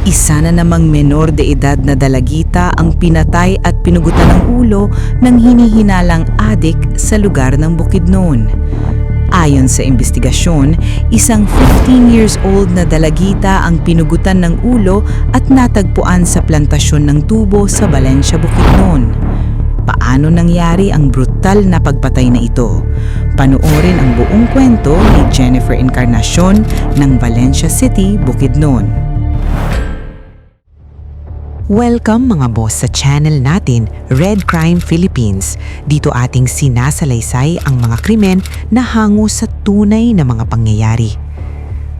Isa na namang menor de edad na dalagita ang pinatay at pinugutan ng ulo ng hinihinalang adik sa lugar ng Bukidnon. Ayon sa investigasyon, isang 15 years old na dalagita ang pinugutan ng ulo at natagpuan sa plantasyon ng tubo sa Valencia, Bukidnon. Paano nangyari ang brutal na pagpatay na ito? Panoorin ang buong kwento ni Jennifer Encarnacion ng Valencia City, Bukidnon. Welcome mga boss sa channel natin, Red Crime Philippines. Dito ating sinasalaysay ang mga krimen na hango sa tunay na mga pangyayari.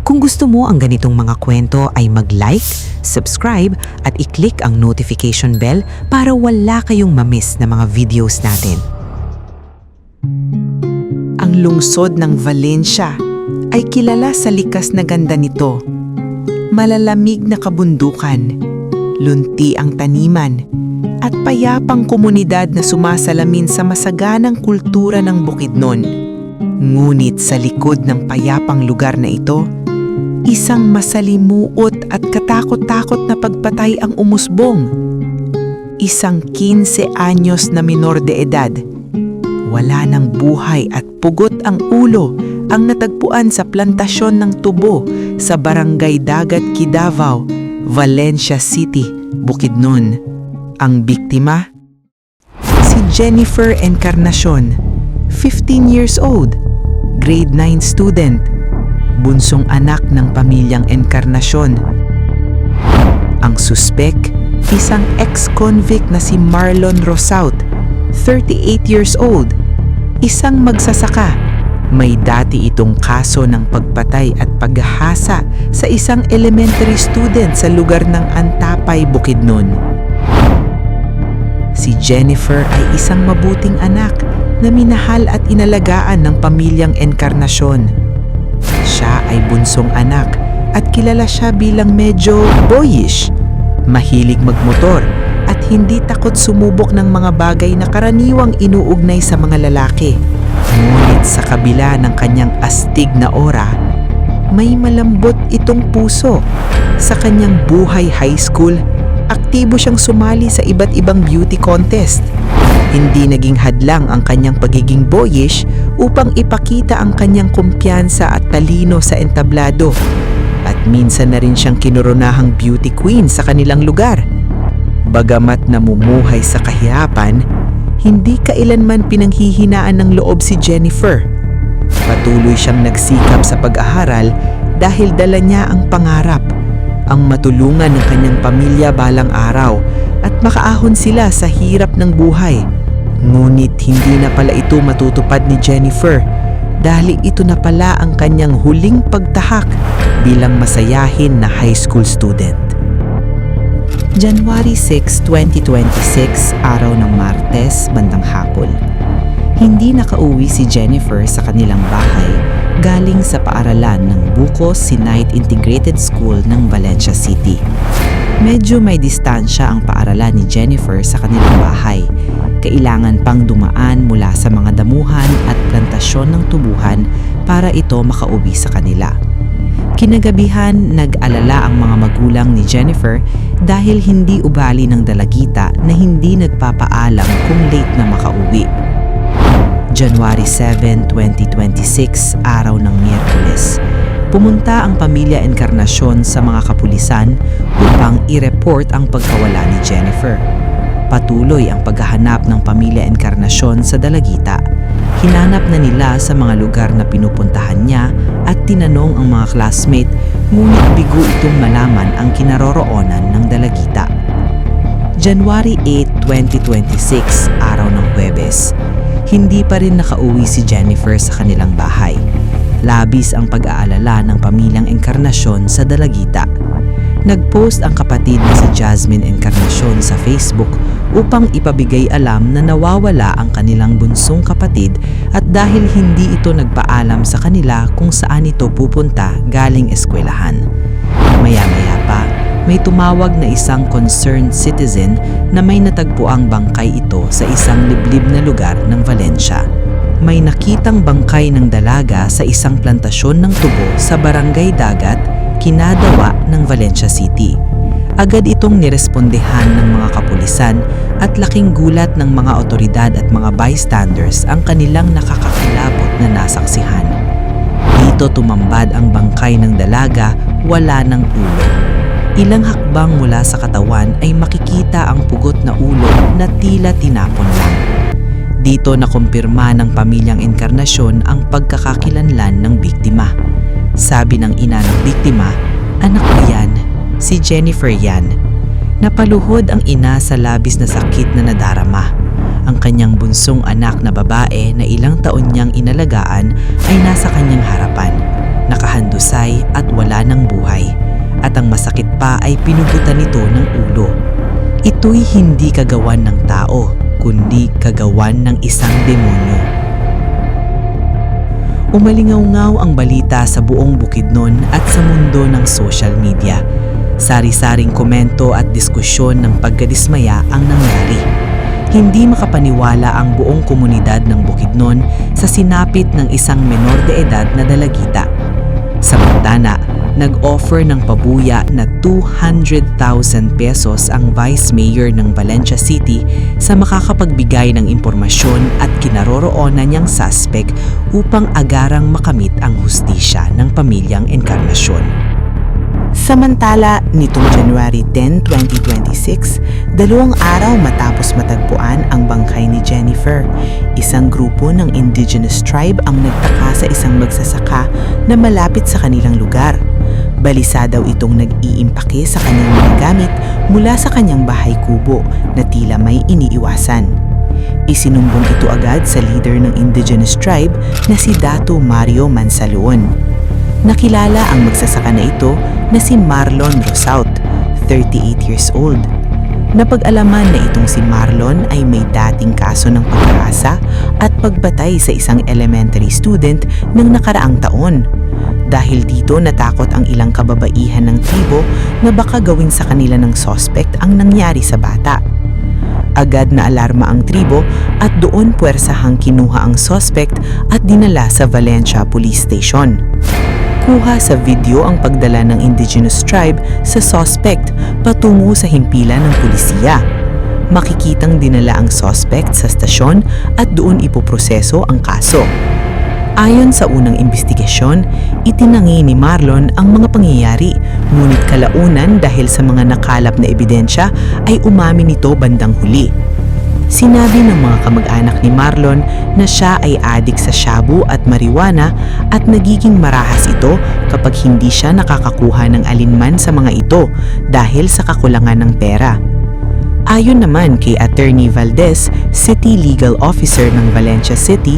Kung gusto mo ang ganitong mga kwento ay mag-like, subscribe at i-click ang notification bell para wala kayong mamiss na mga videos natin. Ang lungsod ng Valencia ay kilala sa likas na ganda nito. Malalamig na kabundukan, lunti ang taniman, at payapang komunidad na sumasalamin sa masaganang kultura ng Bukidnon. Ngunit sa likod ng payapang lugar na ito, isang masalimuot at katakot-takot na pagpatay ang umusbong. Isang 15 anyos na menor de edad. Wala ng buhay at pugot ang ulo ang natagpuan sa plantasyon ng tubo sa Barangay Dagat Kidavao, Valencia City, Bukidnon. Ang biktima? Si Jennifer Encarnacion, 15 years old, grade 9 student, bunsong anak ng pamilyang Encarnacion. Ang suspek, isang ex-convict na si Marlon Rosaut, 38 years old, isang magsasaka. May dati itong kaso ng pagpatay at paghahasa sa isang elementary student sa lugar ng Antapay, Bukidnon. Si Jennifer ay isang mabuting anak na minahal at inalagaan ng pamilyang Encarnacion. Siya ay bunsong anak at kilala siya bilang medyo boyish, mahilig magmotor at hindi takot sumubok ng mga bagay na karaniwang inuugnay sa mga lalaki. Ngunit sa kabila ng kanyang astig na aura, may malambot itong puso. Sa kanyang buhay high school, aktibo siyang sumali sa iba't ibang beauty contest. Hindi naging hadlang ang kanyang pagiging boyish upang ipakita ang kanyang kumpiyansa at talino sa entablado. At minsan na rin siyang kinuronahang beauty queen sa kanilang lugar. Bagamat namumuhay sa kahirapan, hindi kailanman pinanghihinaan ng loob si Jennifer. Patuloy siyang nagsikap sa pag-aaral dahil dala niya ang pangarap, ang matulungan ng kanyang pamilya balang araw at makaahon sila sa hirap ng buhay. Ngunit hindi na pala ito matutupad ni Jennifer dahil ito na pala ang kanyang huling pagtahak bilang masayahin na high school student. January 6, 2026, araw ng Martes, bandang hapon. Hindi nakauwi si Jennifer sa kanilang bahay galing sa paaralan ng Bucos Sinait Integrated School ng Valencia City. Medyo may distansya ang paaralan ni Jennifer sa kanilang bahay. Kailangan pang dumaan mula sa mga damuhan at plantasyon ng tubuhan para ito makauwi sa kanila. Kinagabihan, nag-alala ang mga magulang ni Jennifer dahil hindi ubali ng dalagita na hindi nagpapaalam kung late na makauwi. January 7, 2026, araw ng Miyerkules. Pumunta ang pamilya Encarnacion sa mga kapulisan upang i-report ang pagkawala ni Jennifer. Patuloy ang paghahanap ng pamilya Encarnacion sa dalagita. Hinanap na nila sa mga lugar na pinupuntahan niya at tinanong ang mga classmate, ngunit bigo itong malaman ang kinaroroonan ng dalagita. January 8, 2026, araw ng Huwebes. Hindi pa rin nakauwi si Jennifer sa kanilang bahay. Labis ang pag-aalala ng pamilyang Encarnacion sa dalagita. Nag-post ang kapatid na si Jasmine Encarnacion sa Facebook upang ipabigay alam na nawawala ang kanilang bunsong kapatid at dahil hindi ito nagpaalam sa kanila kung saan ito pupunta galing eskwelahan. Maya-maya pa, may tumawag na isang concerned citizen na may natagpuang bangkay ito sa isang liblib na lugar ng Valencia. May nakitang bangkay ng dalaga sa isang plantasyon ng tubo sa Barangay Dagat, Kinadawa ng Valencia City. Agad itong nirespondehan ng mga kapulisan at laking gulat ng mga otoridad at mga bystanders ang kanilang nakakakilabot na nasaksihan. Dito tumambad ang bangkay ng dalaga, wala ng ulo. Ilang hakbang mula sa katawan ay makikita ang pugot na ulo na tila tinapon lang. Dito nakumpirma ng pamilyang Encarnacion ang pagkakakilanlan ng biktima. Sabi ng ina ng biktima, "Anak ko yan, si Jennifer yan." Napaluhod ang ina sa labis na sakit na nadarama. Ang kanyang bunsong anak na babae na ilang taon niyang inalagaan ay nasa kanyang harapan, nakahandusay at wala ng buhay. At ang masakit pa ay pinugutan nito ng ulo. Ito'y hindi kagawan ng tao, kundi kagawan ng isang demonyo. Umalingaw-ngaw ang balita sa buong Bukidnon at sa mundo ng social media. Sari-saring komento at diskusyon ng pagkadismaya ang nangyari. Hindi makapaniwala ang buong komunidad ng Bukidnon sa sinapit ng isang menor de edad na dalagita. Samantala, nag-offer ng pabuya na 200,000 pesos ang Vice Mayor ng Valencia City sa makakapagbigay ng impormasyon at kinaroroonan niyang suspect upang agarang makamit ang hustisya ng pamilyang Encarnacion. Samantala, nitong January 10, 2026, 2 araw matapos matagpuan ang bangkay ni Jennifer, isang grupo ng indigenous tribe ang nagtaka sa isang magsasaka na malapit sa kanilang lugar. Balisa daw itong nag-iimpake sa kanyang mga gamit mula sa kanyang bahay kubo na tila may iniiwasan. Isinumbong ito agad sa leader ng indigenous tribe na si Dato Mario Mansaluon. Nakilala ang magsasaka na ito na si Marlon Rosaut, 38 years old. Napag-alaman na itong si Marlon ay may dating kaso ng pag-aasa at pagbatay sa isang elementary student ng nakaraang taon. Dahil dito natakot ang ilang kababaihan ng tribo na baka gawin sa kanila ng suspect ang nangyari sa bata. Agad na alarma ang tribo at doon puwersahang kinuha ang suspect at dinala sa Valencia Police Station. Kuha sa video ang pagdala ng indigenous tribe sa suspect patungo sa himpilan ng pulisiya. Makikitang dinala ang suspect sa stasyon at doon ipoproseso ang kaso. Ayon sa unang investigasyon, itinangi ni Marlon ang mga pangyayari, ngunit kalaunan dahil sa mga nakalap na ebidensya ay umamin nito bandang huli. Sinabi ng mga kamag-anak ni Marlon na siya ay adik sa shabu at marijuana at nagiging marahas ito kapag hindi siya nakakakuha ng alinman sa mga ito dahil sa kakulangan ng pera. Ayon naman kay Attorney Valdez, City Legal Officer ng Valencia City,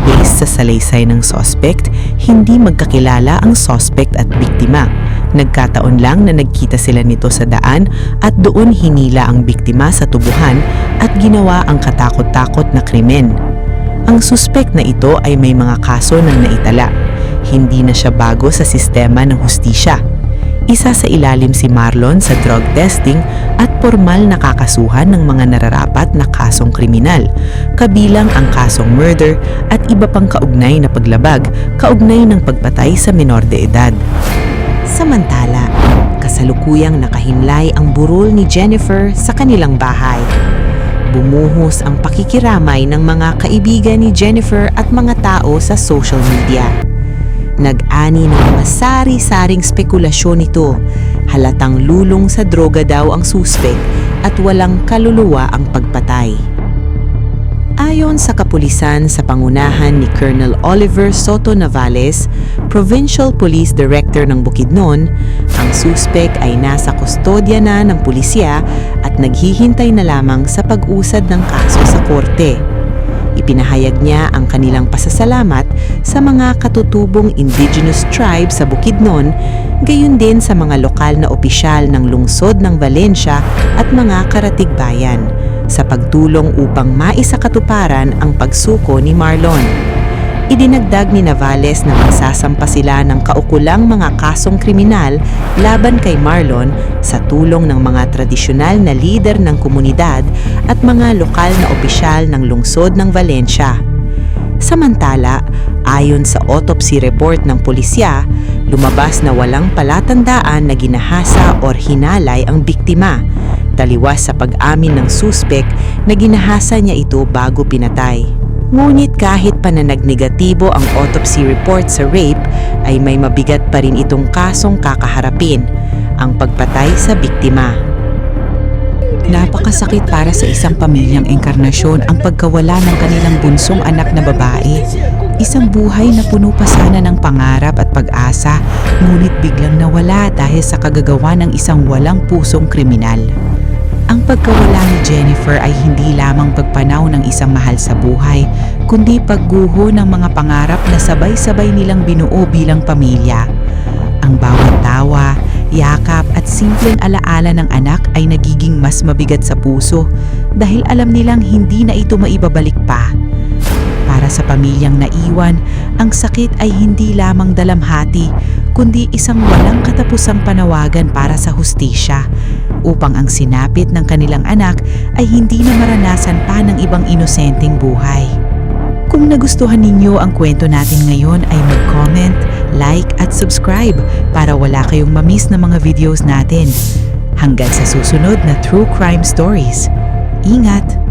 based sa salaysay ng suspect, hindi magkakilala ang suspect at biktima. Nagkataon lang na nagkita sila nito sa daan at doon hinila ang biktima sa tubuhan at ginawa ang katakot-takot na krimen. Ang suspect na ito ay may mga kaso ng naitala. Hindi na siya bago sa sistema ng hustisya. Isa sa ilalim si Marlon sa drug testing at formal na kakasuhan ng mga nararapat na kasong kriminal, kabilang ang kasong murder at iba pang kaugnay na paglabag, kaugnay ng pagpatay sa menor de edad. Samantala, kasalukuyang nakahinlay ang burol ni Jennifer sa kanilang bahay. Bumuhos ang pakikiramay ng mga kaibigan ni Jennifer at mga tao sa social media. Nag-ani ng mga sari-saring spekulasyon nito. Halatang lulong sa droga daw ang suspect at walang kaluluwa ang pagpatay. Ayon sa kapulisan sa pangunahan ni Colonel Oliver Soto Navales, Provincial Police Director ng Bukidnon, ang suspect ay nasa kustodya na ng pulisya at naghihintay na lamang sa pag-usad ng kaso sa korte. Ipinahayag niya ang kanilang pasasalamat sa mga katutubong indigenous tribe sa Bukidnon, gayon din sa mga lokal na opisyal ng lungsod ng Valencia at mga karatigbayan sa pagtulong upang maisakatuparan ang pagsuko ni Marlon. Idinagdag ni Navales na magsasampa sila ng kaukulang mga kasong kriminal laban kay Marlon sa tulong ng mga tradisyonal na lider ng komunidad at mga lokal na opisyal ng lungsod ng Valencia. Samantala, ayon sa autopsy report ng pulisya, Lumabas na walang palatandaan na ginahasa or hinalay ang biktima, taliwas sa pag-amin ng suspek na ginahasa niya ito bago pinatay. Ngunit kahit pananagnegatibo ang autopsy report sa rape, ay may mabigat pa rin itong kasong kakaharapin, ang pagpatay sa biktima. Napakasakit para sa isang pamilyang Enkarnasyon ang pagkawala ng kanilang bunsong anak na babae. Isang buhay na puno pa sana ng pangarap at pag-asa, ngunit biglang nawala dahil sa kagagawa ng isang walang pusong kriminal. Ang pagkawala ni Jennifer ay hindi lamang pagpanaw ng isang mahal sa buhay, kundi pagguho ng mga pangarap na sabay-sabay nilang binuo bilang pamilya. Ang bawat tawa, yakap at simpleng alaala ng anak ay nagiging mas mabigat sa puso dahil alam nilang hindi na ito maibabalik pa. Para sa pamilyang naiwan, ang sakit ay hindi lamang dalamhati, kundi isang walang katapusang panawagan para sa hustisya, upang ang sinapit ng kanilang anak ay hindi na maranasan pa ng ibang inosenteng buhay. Kung nagustuhan ninyo ang kwento natin ngayon ay mag-comment, like at subscribe para wala kayong mamiss na mga videos natin. Hanggang sa susunod na True Crime Stories. Ingat!